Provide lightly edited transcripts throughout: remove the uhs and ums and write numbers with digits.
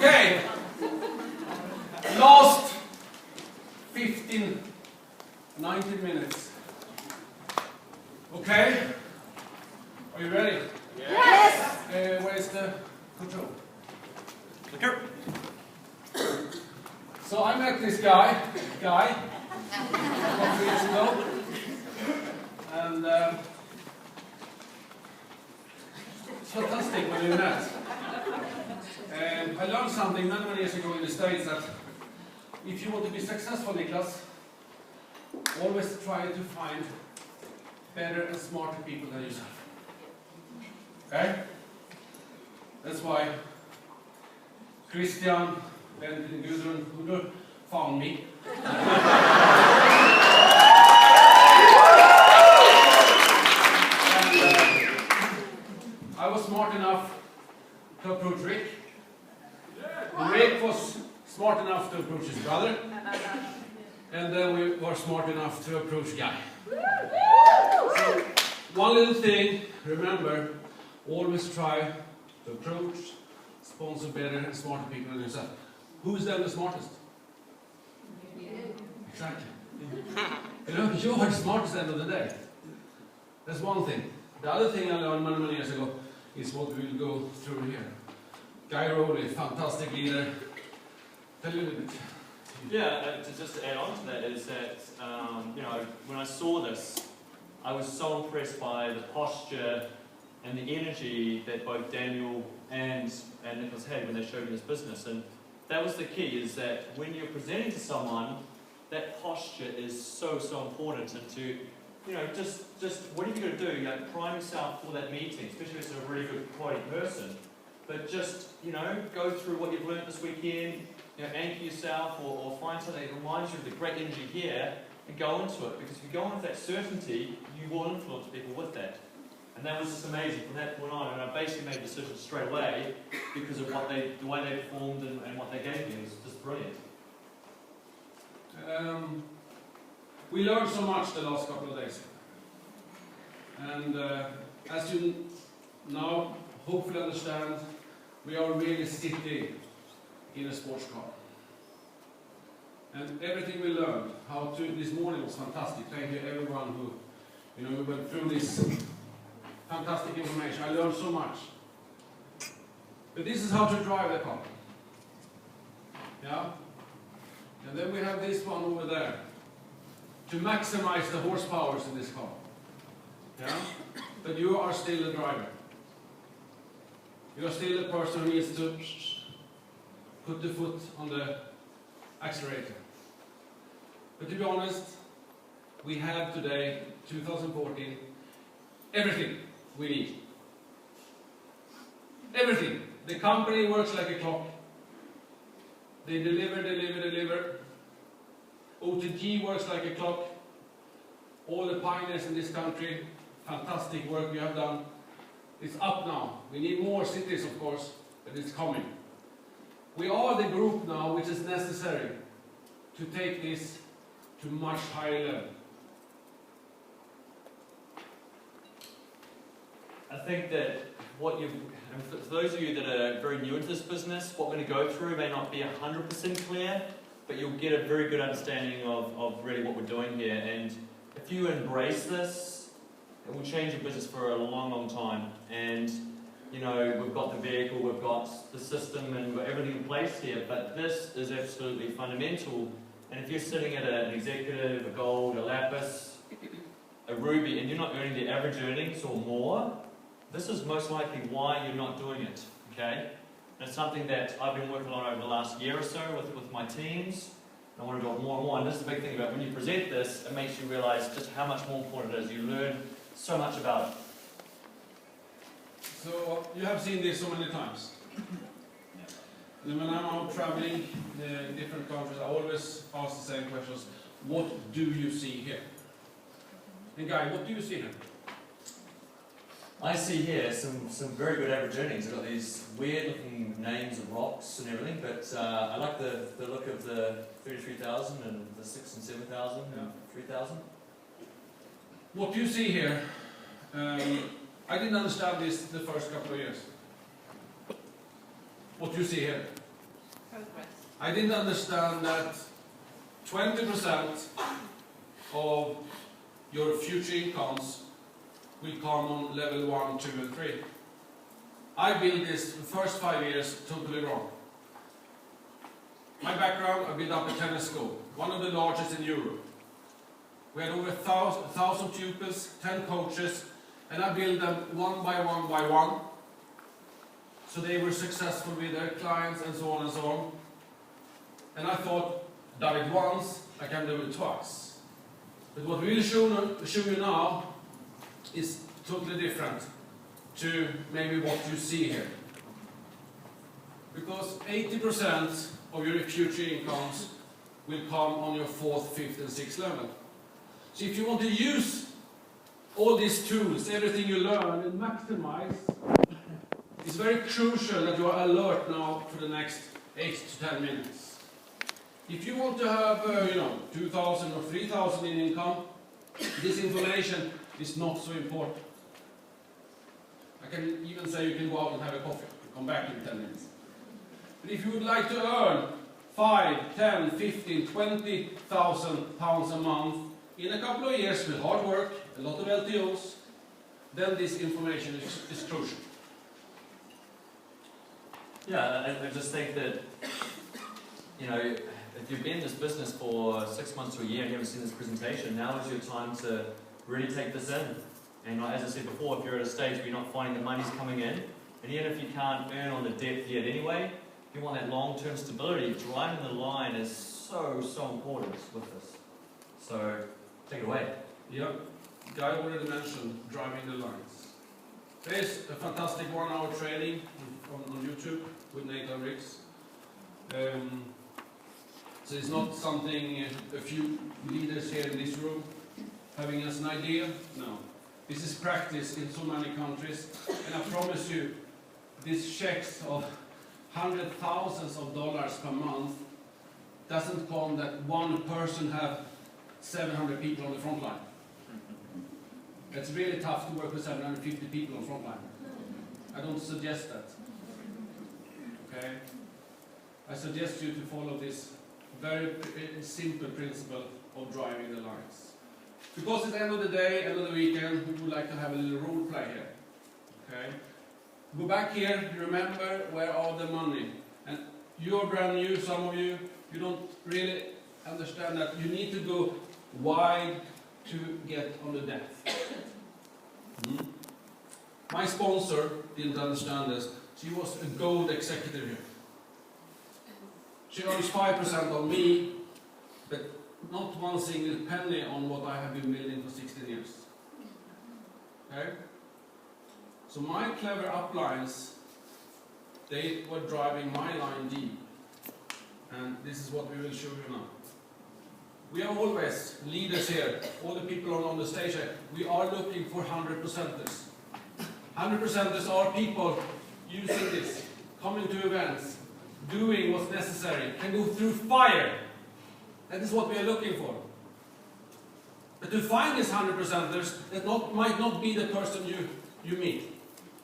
Okay. Last 19 minutes. Okay. Are you ready? Yes. Where's the control? Here. So I met this guy a couple of years ago, and it's fantastic when we met. And I learned something many years ago in the States that if you want to be successful, Niklas, always try to find better and smarter people than yourself. Okay? That's why Christian, Bent and Gudrun found me. I was smart enough to approach Rick. Rick was smart enough to approach his brother. And then we were smart enough to approach Guy. So, one little thing, remember, always try to approach, sponsor better and smarter people than yourself. Who's then the smartest? Exactly. You know, you are the smartest at the end of the day. That's one thing. The other thing I learned many years ago is what we will go through here. Guy Rowley, fantastic leader. Tell a little bit. Yeah, just to add on to that is that, you know, when I saw this, I was so impressed by the posture and the energy that both Daniel and Nicholas had when they showed me this business. And that was the key, is that when you're presenting to someone, that posture is so important. And to, you know, just what are you going to do? You know, prime yourself for that meeting, especially if it's a really good quality person. But just, you know, go through what you've learned this weekend, you know, anchor yourself or find something that reminds you of the great energy here and go into it. Because if you go in with that certainty, you will influence people with that. And that was just amazing from that point on. And I basically made a decision straight away because of what the way they performed and what they gave me. It was just brilliant. We learned so much the last couple of days. And as you now hopefully understand, we are really sitting in a sports car. And everything we learned, this morning was fantastic. Thank you everyone who, you know, we went through this fantastic information. I learned so much. But this is how to drive the car. Yeah? And then we have this one over there. To maximize the horsepowers in this car. Yeah? But you are still the driver. You are still the person who needs to put the foot on the accelerator. But to be honest, we have today, 2014, everything we need. Everything. The company works like a clock. They deliver. OTG works like a clock. All the pioneers in this country, fantastic work you have done. It's up now. We need more cities, of course, but it's coming. We are the group now which is necessary to take this to much higher level. I think that and for those of you that are very new into this business, what we're going to go through may not be 100% clear, but you'll get a very good understanding of really what we're doing here. And if you embrace this, it will change your business for a long time. And, you know, we've got the vehicle, we've got the system, and we've got everything in place here, but this is absolutely fundamental. And if you're sitting at an executive, a gold, a lapis, a ruby, and you're not earning the average earnings or more, this is most likely why you're not doing it, okay? And it's something that I've been working on over the last year or so with my teams. I want to do it more and more. And this is the big thing about when you present this, it makes you realize just how much more important it is. You learn so much about it. So you have seen this so many times. And when I'm out traveling in different countries, I always ask the same questions. What do you see here? And Guy, what do you see here? I see here some very good average earnings. I've got these weird looking names of rocks and everything, but I like the look of the 33,000 and the 6,000 and 7,000 and 3,000. What you see here, I didn't understand this the first couple of years. What you see here. Progress. I didn't understand that 20% of your future incomes will come on level 1, 2 and 3. I built this the first 5 years totally wrong. My background, I built up a tennis school, one of the largest in Europe. We had over 1,000 pupils, 10 coaches, and I built them one by one by one. So they were successful with their clients and so on and so on. And I thought, done it once, I can do it twice. But what we will show you now is totally different to maybe what you see here. Because 80% of your future incomes will come on your 4th, 5th and 6th level. So if you want to use all these tools, everything you learn and maximize, it's very crucial that you are alert now for the next 8 to 10 minutes. If you want to have, 2,000 or 3,000 in income, this information is not so important. I can even say you can go out and have a coffee, come back in 10 minutes. But if you would like to earn 5, 10, 15, 20,000 pounds a month in a couple of years with hard work, a lot of LTOs, then this information is crucial. Yeah, I just think that, if you've been in this business for 6 months to a year and you haven't seen this presentation, now is your time to really take this in. And as I said before, if you're at a stage where you're not finding the money's coming in, and even if you can't earn on the depth yet anyway, if you want that long-term stability, driving the line is so important with this. So, take it away. Yeah, Guy already mentioned driving the lines. There's a fantastic 1-hour training on YouTube with Nathan Ricks. So it's not something a few leaders here in this room having as an idea. No. This is practice in so many countries. And I promise you, these checks of hundreds of thousands of dollars per month doesn't come that one person have 700 people on the front line. It's really tough to work with 750 people on front line. I don't suggest that. Okay? I suggest you to follow this very simple principle of driving the lines. Because at the end of the day, end of the weekend, we would like to have a little role play here. Okay? Go back here, remember where are the money. And you're brand new, some of you, you don't really understand that you need to go wide to get on the depth. My sponsor didn't understand this. She was a gold executive here. She earns 5% of me, but not one single penny on what I have been building for 16 years. Okay? So my clever uplines, they were driving my line deep. And this is what we will show you now. We are always leaders here, all the people on the stage here, we are looking for 100%ers. 100%ers are people using this, coming to events, doing what's necessary, can go through fire. That is what we are looking for. But to find these 100%ers, that might not be the person you meet.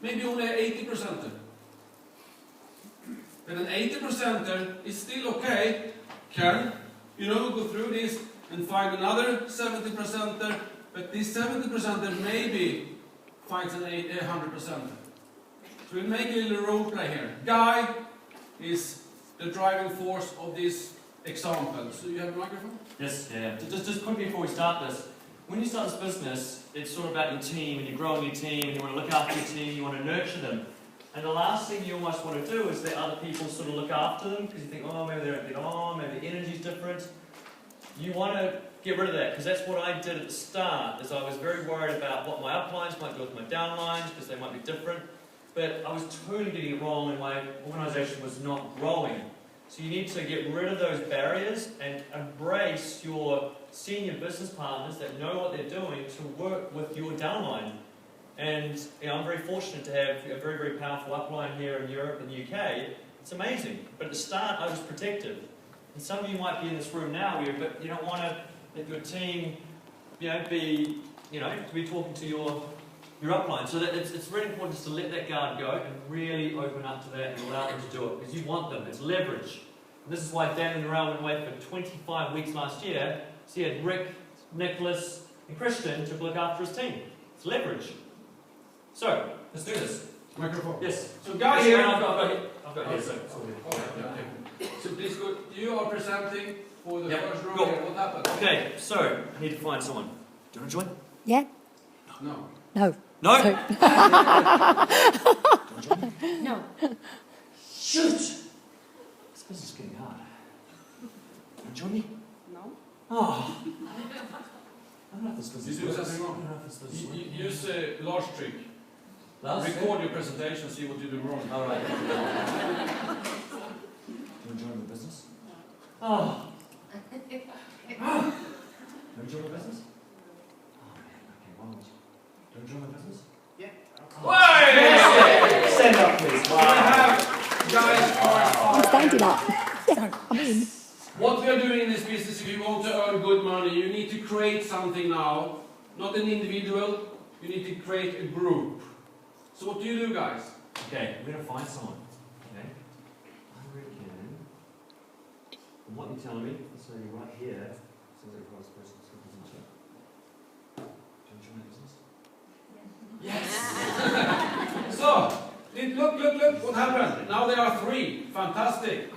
Maybe only an 80%er. But an 80%er is still okay, can go through this and find another 70%er, but this 70%er maybe finds an 100%er. So we'll make a little role play here. Guy is the driving force of this example. So you have a microphone? Yes, yeah. Just quickly before we start this, when you start this business, it's sort of about your team, and you're growing your team, and you want to look after your team, you want to nurture them. And the last thing you almost want to do is let other people sort of look after them, because you think, oh, maybe they don't get on, maybe the energy's different. You want to get rid of that, because that's what I did at the start, is I was very worried about what my uplines might do with my downlines, because they might be different. But I was totally getting it wrong, and my organisation was not growing. So you need to get rid of those barriers and embrace your senior business partners that know what they're doing to work with your downline. And I'm very fortunate to have a very, very powerful upline here in Europe and the UK. It's amazing. But at the start, I was protective. And some of you might be in this room now, but you don't want to let your team, be talking to your upline. So that it's really important just to let that guard go and really open up to that and allow them to do it, because you want them. It's leverage. This is why Dan and Raoul went away for 25 weeks last year. So he had Rick, Nicholas, and Christian to look after his team. It's leverage. So, let's do this. Microphone. Yes. So guys here, I've got here. So please go. You are presenting for the Yep. first row Go. here. What happened? Okay, so I need to find someone. Do you want to join? Yeah? No. No. No? So- No. Shoot! This business is getting hard. Do you want to join me? No. Oh. I don't know if this business You do works. something wrong. I don't know if this business works. Use a large trick. Last? Record your presentation, see what you do wrong. All right. Do you want to join the business? Oh. Do you want to join the business? Oh man, okay, one more. Do you want to join the business? Yeah. Hey! Stand up, please. We have guys I'm are standing up. Yeah, I'm in. what we are doing in this business, if you want to earn good money, you need to create something now. Not an individual, you need to create a group. So what do you do, guys? Okay, we're going to find someone. Okay? I reckon. From what you're telling me, so you're right here. Says it across the person. Do you want to join the business? Yes! So, look, what happened? Now there are 3. Fantastic.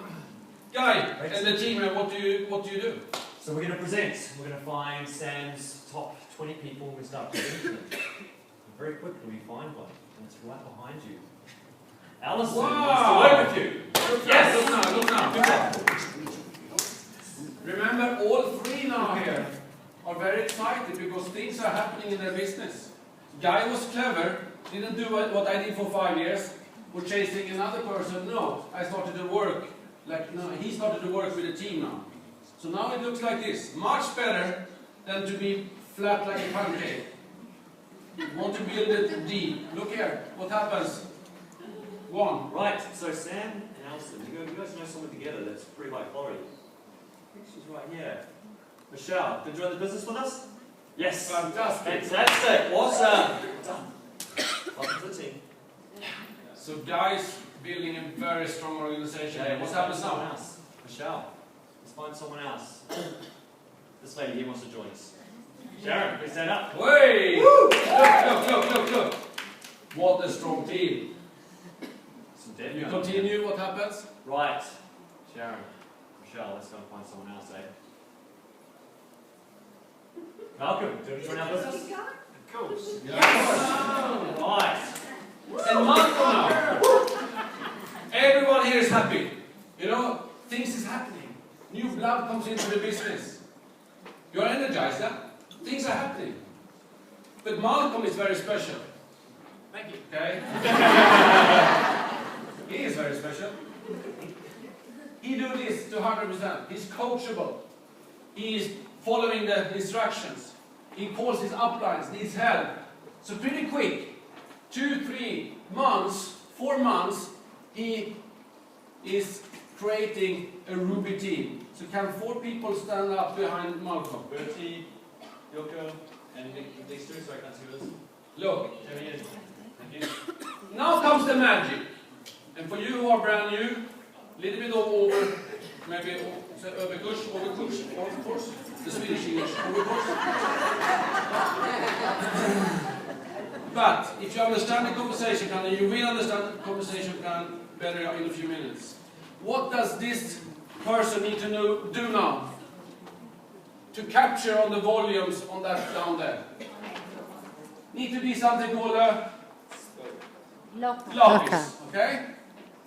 Guy and the team, what do you do? So we're going to present. We're going to find Sam's top 20 people and we start presenting them. And very quickly we find one. And it's right behind you. Alison Wow. wants to work with you. Yes! Look now. Good job. Remember, all 3 now here are very excited because things are happening in their business. Guy was clever, didn't do what I did for 5 years, for chasing another person. No, I started to work. He started to work with a team now. So now it looks like this. Much better than to be flat like a pancake. Want to build it deep. Look here, what happens? 1. Right, so Sam and Alison, you guys know someone together that's pretty high quality. I think she's right here. Michelle, did you join the business with us? Yes. Fantastic. Fantastic. Awesome. Done. Welcome to the team. So guys, building a very strong organization. Okay, What let's happens find someone now? else. Michelle, let's find someone else. This lady here wants to join us. Sharon, please stand up. Wait! Look. What a strong team. Some dead You guys. continue, what happens? Right. Sharon, Michelle, let's go and find someone else, eh? Malcolm, do you want to join our business? Of course. Yes. Right. And Malcolm now. Everyone here is happy. You know, things is happening. New blood comes into the business. You are energized, yeah? Things are happening. But Malcolm is very special. Thank you. Okay? He is very special. He do this to 100%. He's coachable. He is following the instructions. He calls his uplines, needs help. So pretty quick, 2, 3 months, 4 months, he is creating a Ruby team. So can 4 people stand up behind Malcolm? Bertie, Yoko, and these two, so I can't see this. Look, There he is. Thank you. now comes the magic. And for you who are brand new, little bit of over, maybe overkurs, the Swedish English, overkurs. But if you understand the conversation plan, and you will understand the conversation plan better in a few minutes. What does this person need to do now to capture on the volumes on that down there? Need to be something called a Lotta. Lapis, okay?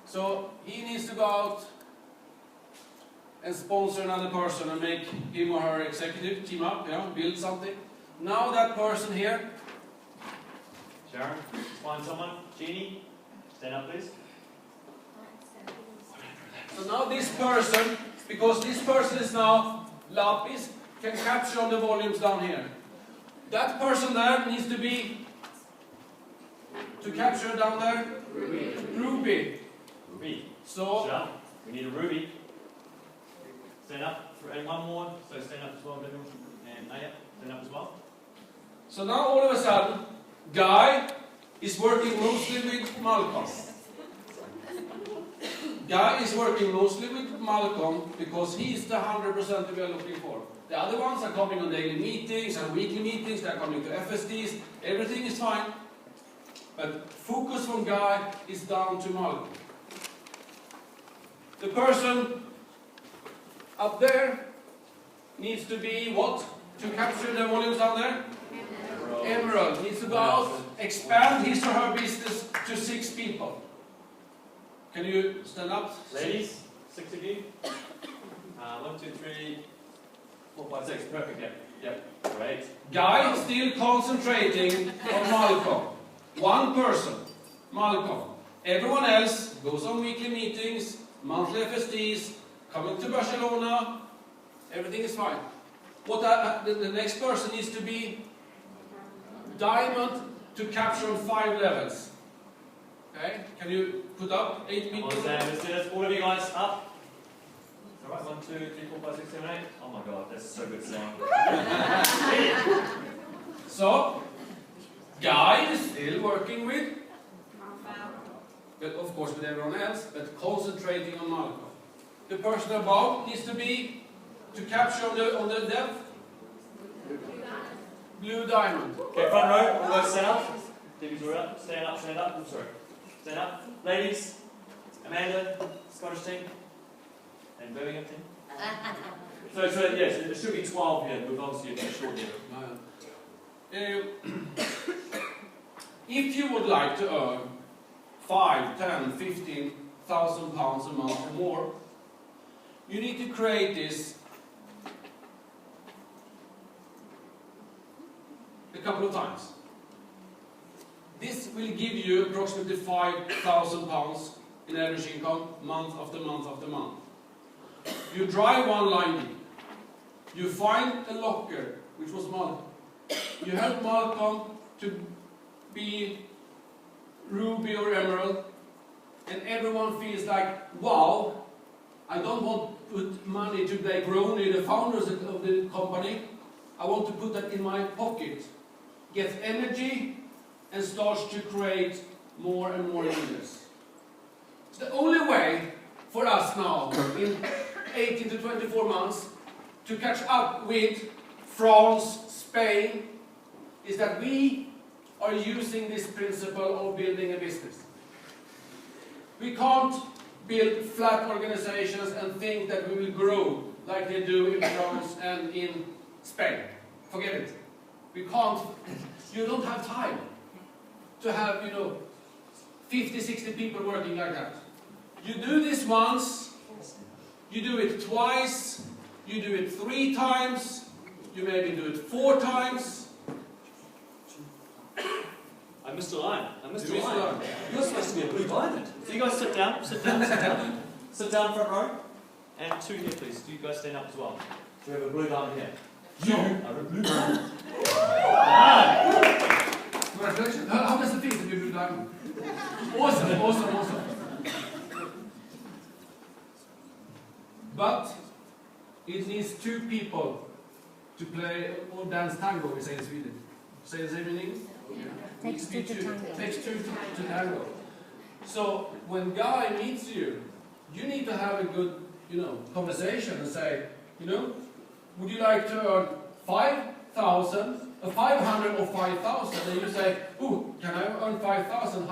So he needs to go out and sponsor another person and make him or her executive team up, you know, build something. Now that person here, Sharon, let's find someone. Jeannie, stand up, please. so now this person, because this person is now Lapis, can capture on the volumes down here. That person there needs to be, to capture down there, Ruby. Ruby. So, Michelle, we need a Ruby. Stand up. And one more. So stand up as well, Daniel. And Naya, stand up as well. so now all of a sudden, Guy is working mostly with Malcolm. Guy is working mostly with Malcolm because he's the 100% we are looking for. The other ones are coming on daily meetings and weekly meetings, they're coming to FSDs, everything is fine. But focus from Guy is down to Malcolm. The person up there needs to be what? To capture the volumes out there? Emerald needs to go out, expand his or her business to 6 people. Can you stand up? Ladies, 6 of you. 1, 2, 3, 4, 5, 6. Perfect. Yep. Great. Guy still concentrating on Malcolm. One person, Malcolm. Everyone else goes on weekly meetings, monthly FSDs, coming to Barcelona. Everything is fine. What the next person needs to be diamond to capture on 5 levels. Okay? Can you put up 8 people? On Sam, let's do this. All of you guys up. Alright, 1, 2, 3, 4, 5, 6, 7, 8. Oh my god, that's so good sound. So, Guy is still working with, but of course with everyone else, but concentrating on Malcolm. The person above needs to be to capture on the depth. Blue diamond. Okay, front row, all guys stand up. Victoria up, stand up, stand up. I'm sorry. Stand up. Ladies, Amanda, Scottish team, and Birmingham team. So yes, there should be 12 here, but obviously it's short here. If you would like to earn 5, 10, 15,000 pounds a month or more, you need to create this a couple of times. This will give you approximately 5,000 pounds in average income month after month after month. You drive one line deep. You find a locker, which was Malcolm. You help Malcolm to be ruby or emerald, and everyone feels like, wow, I don't want to put money to Blake Roney, the founders of the company. I want to put that in my pocket. Gets energy and starts to create more and more leaders. It's the only way for us now, in 18 to 24 months, to catch up with France, Spain, is that we are using this principle of building a business. We can't build flat organizations and think that we will grow like they do in France and in Spain. Forget it. We can't. You don't have time to have, 50, 60 people working like that. You do this once, you do it twice, you do it 3 times, you maybe do it 4 times. I missed a line. You missed a line. You're supposed to be a blue diamond. So you guys sit down, sit down, sit down. Sit down front row. And 2 here, please. Do you guys stand up as well? So we have a blue diamond here. You are a blue diamond. Congratulations. How does it feel to be a blue diamond? Awesome, awesome, awesome. But it needs 2 people to play or dance tango, we say in Sweden. Say the same in English? Takes 2 to tango. Takes 2 to tango. So when Guy meets you, you need to have a good, conversation and say, would you like to earn 5,000, 500 or 5,000? And you say, ooh, can I earn 5,000?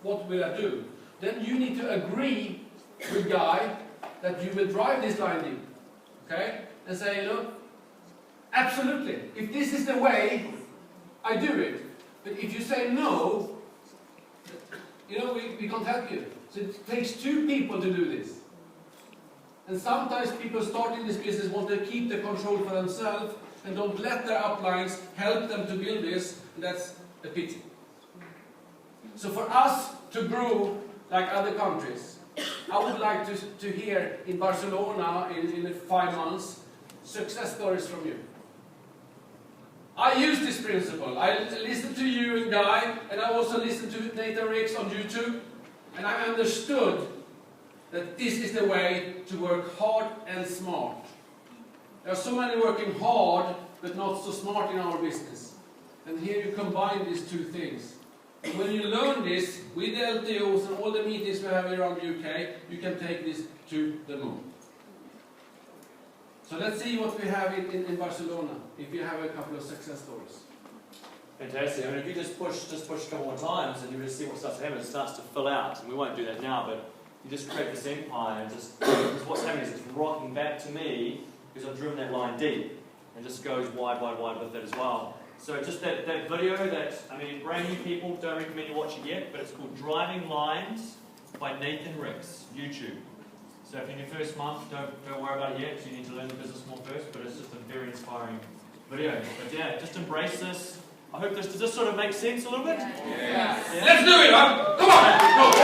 What will I do? Then you need to agree with Guy that you will drive this line deep. Okay? And say, absolutely. If this is the way, I do it. But if you say no, we can't help you. So it takes 2 people to do this. And sometimes people starting this business want to keep the control for themselves and don't let their uplines help them to build this, and that's a pity. So for us to grow like other countries, I would like to hear in Barcelona in 5 months success stories from you. I use this principle. I listen to you and Guy, and I also listen to Nathan Ricks on YouTube, and I understood that this is the way to work hard and smart. There are so many working hard, but not so smart in our business. And here you combine these 2 things. when you learn this, with the LTOs and all the meetings we have around the UK, you can take this to the moon. So let's see what we have in Barcelona, if you have a couple of success stories. Fantastic. I mean, if you just push a couple more times, and you just see what starts to happen. It starts to fill out, and we won't do that now, but you just create this empire, and just because what's happening is it's rocking back to me because I've driven that line deep, and just goes wide, wide, wide with it as well. So just that video that, I mean, brand new people, don't recommend you watch it yet, but it's called Driving Lines by Nathan Ricks, YouTube. So if in your first month, don't worry about it yet, because you need to learn the business more first, but it's just a very inspiring video. But yeah, just embrace this. I hope does this sort of make sense a little bit? Yeah. Let's do it, man! Come on! Go!